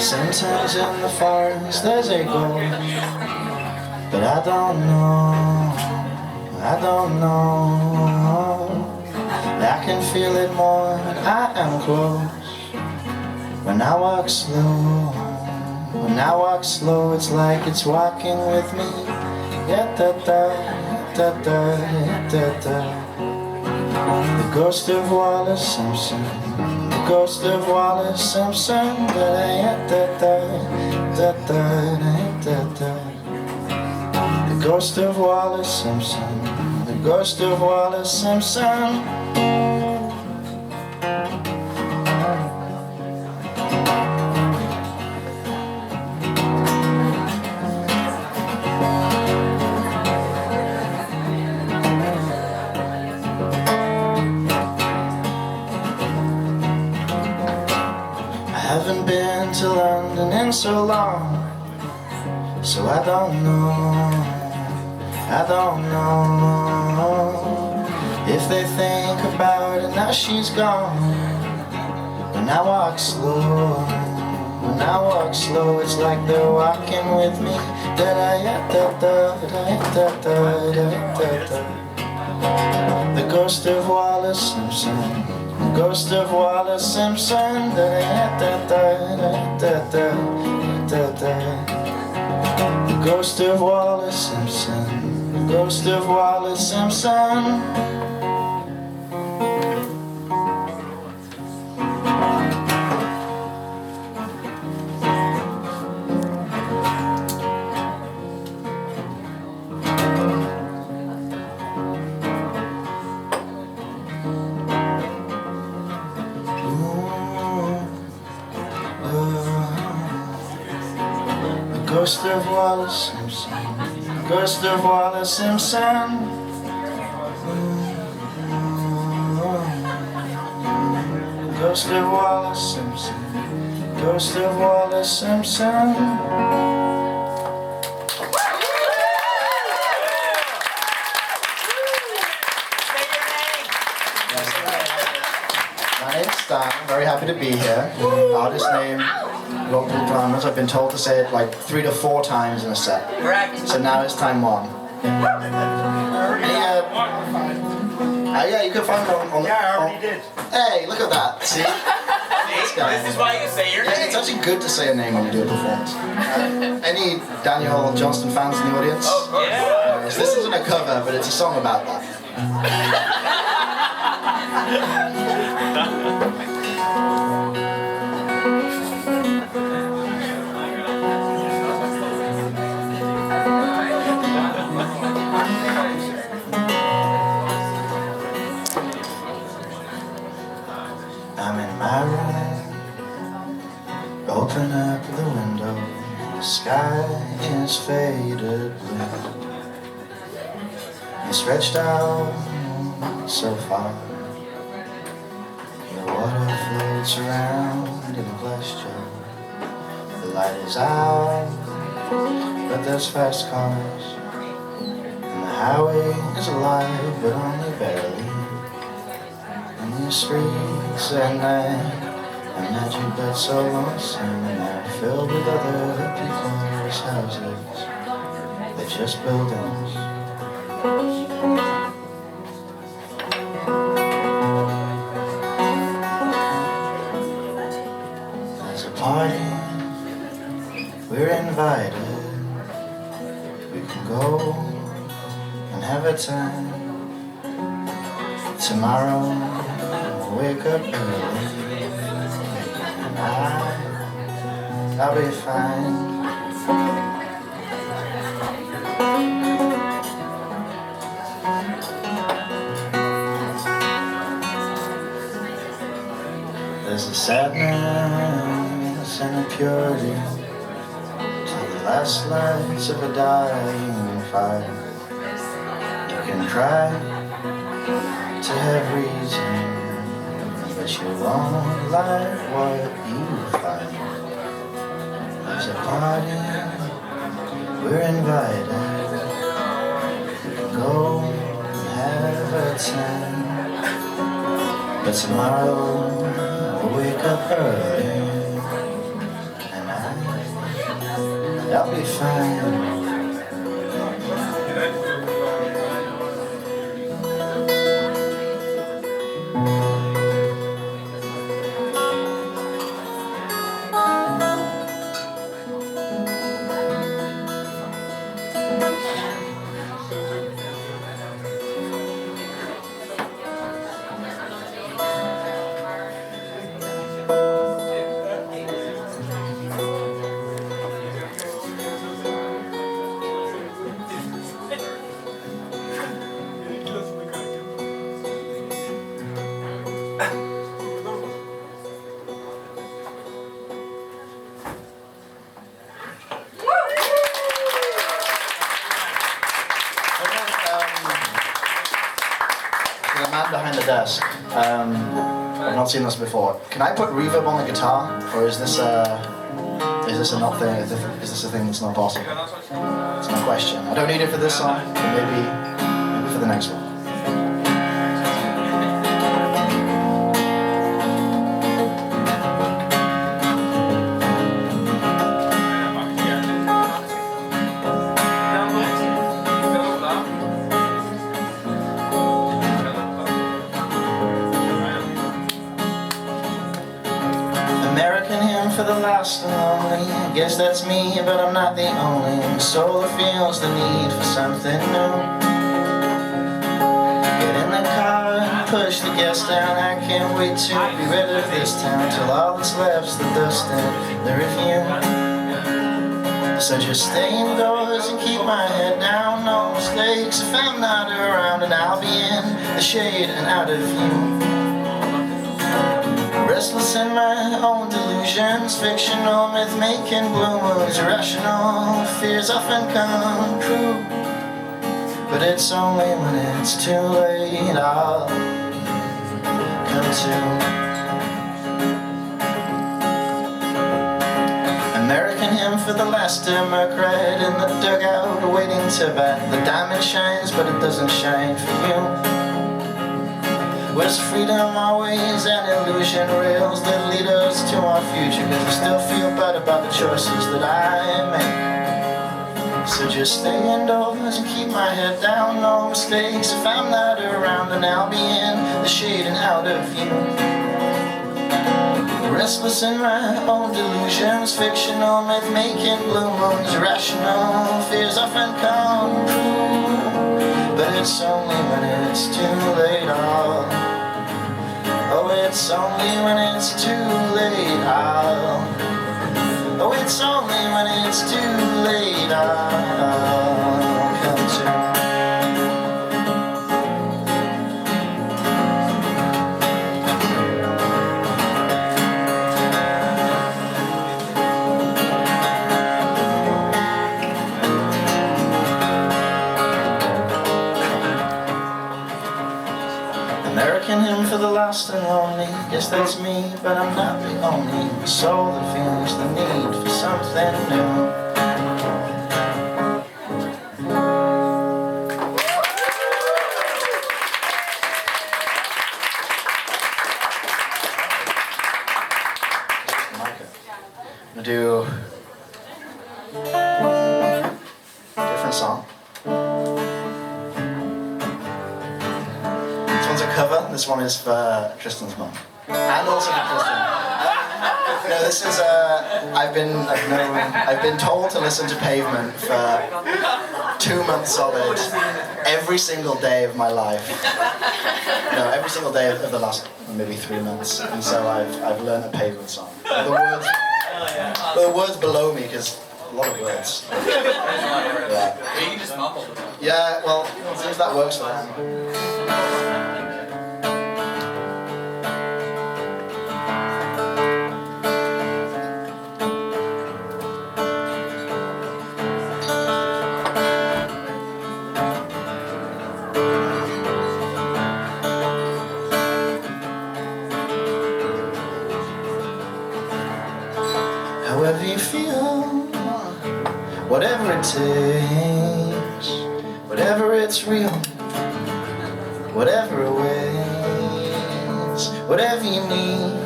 Sometimes in the forest there's a ghost, but I don't know, I don't know. I can feel it more when I am close. When I walk slow, when I walk slow, it's like it's walking with me. Yeah, da da, da da, da da. The ghost of Wallace Simpson, the ghost of Wallace Simpson. Da da da da, da da da da. The ghost of Wallace Simpson, the ghost of Wallace Simpson. I haven't been to London in so long, so I don't know, I don't know if they think about it now she's gone. When I walk slow, when I walk slow, it's like they're walking with me. Da da da da da da da da da. The ghost of Wallace Simpson, the ghost of Wallace Simpson. Da da da da da da da da. The ghost of Wallace Simpson, the ghost of Wallace Simpson. Ghost of Wallace Simpson, ghost of Wallace Simpson. Ghost of Wallace Simpson, ghost of Wallace Simpson. My name's Stan, I'm very happy to be here. Artist name, local dramas. I've been told to say it like 3 to 4 times in a set. Correct. So now it's time 1. Yeah, you can find it on Yeah, I already did. Hey, look at that. See? This is why you say your Yeah, name. it's actually good to say a name when you do a performance. Any Daniel Johnston fans in the audience? Oh, yeah. This isn't a cover, but it's a song about that. I'm in my room, open up the window, the sky is faded blue. You stretched out so far, the water floats around in a glass jar. The light is out, but there's fast cars, and the highway is alive, but only barely. And the streets at night, imagine but so lonesome, and they're filled with other people's houses. They're just buildings. There's a party, we're invited. We can go and have a time. Tomorrow we'll wake up early, and I'll be fine. There's a sadness and a purity to the last lights of a dying fire. You can try to have reason, but you won't like what you find. There's a party, we're invited. We can go and have a time, but tomorrow we'll wake up early, and I'll be fine. The man behind the desk. I've not seen this before. Can I put reverb on the guitar, or is this a not thing? Is this a thing that's not possible? It's my question. I don't need it for this song, but maybe for the next one. American hymn for the lost and lonely. I guess that's me, but I'm not the only soul that feels the need for something new. Get in the car and push the gas down. I can't wait to be rid of this town till all that's left's the dust and the review. So just stay indoors and keep my head down. No mistakes if I'm not around, and I'll be in the shade and out of view. Restless in my own delusions, fictional myth-making blue moons, irrational fears often come true. But it's only when it's too late I'll come to. American hymn for the last Democrat in the dugout waiting to bat. The diamond shines, but it doesn't shine for you. Was freedom always an illusion? Rails that lead us to our future, cause I still feel bad about the choices that I make. So just stay indoors and keep my head down. No mistakes if I'm not around, and I'll be in the shade and out of view. Restless in my own delusions, fictional myth-making blue moons, irrational fears often come true. But it's only when it's too late, oh, it's only when it's too late, oh, it's only when it's too late, I'll come to. American hymn for the lost and lonely. Guess that's me, but I'm not the only soul that feels the need for something new. I'm gonna do a different song. Cover. This one is for Tristan's mum, and also for Tristan. No, this is I've been told to listen to Pavement for 2 months solid, every single day of my life. No, every single day of the last maybe 3 months, and so I've learned a Pavement song. The words below me, because a lot of words. Yeah. You can just mumble them. Yeah. Well, it seems that works for them. However you feel, whatever it takes, whatever it's real, whatever awaits, whatever you need,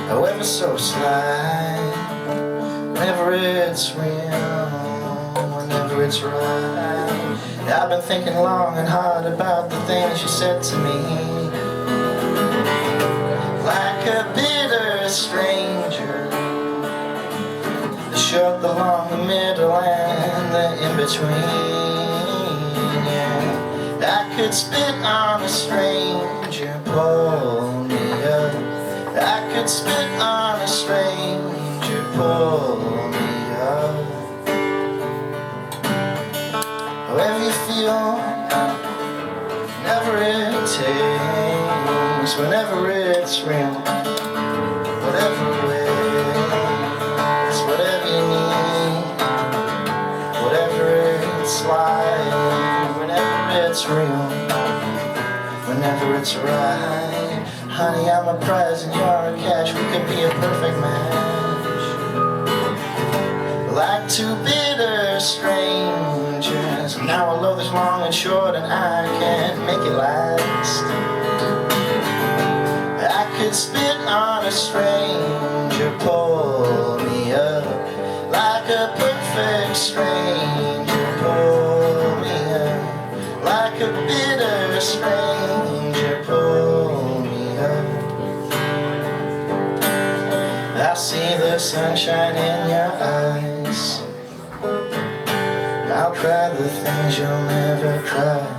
however so slight, whenever it's real, whenever it's right. I've been thinking long and hard about the things you said to me, like a bitter stranger, the short, the long, the middle, and the in-between. Yeah, I could spit on a stranger, pull me up. I could spit on a stranger, pull me up. However you feel, whenever it takes, whenever it's real, whatever ways, whatever you need, whatever it's like, whenever it's real, whenever it's right. Honey, I'm a prize and you're a catch. We could be a perfect match, like two bitter strangers. Now our love is long and short and I can't make it last. I could spit on a stranger, pull me up, like a perfect stranger, pull me up, like a bitter stranger, pull me up. I see the sunshine in your eyes. I'll cry the things you'll never cry.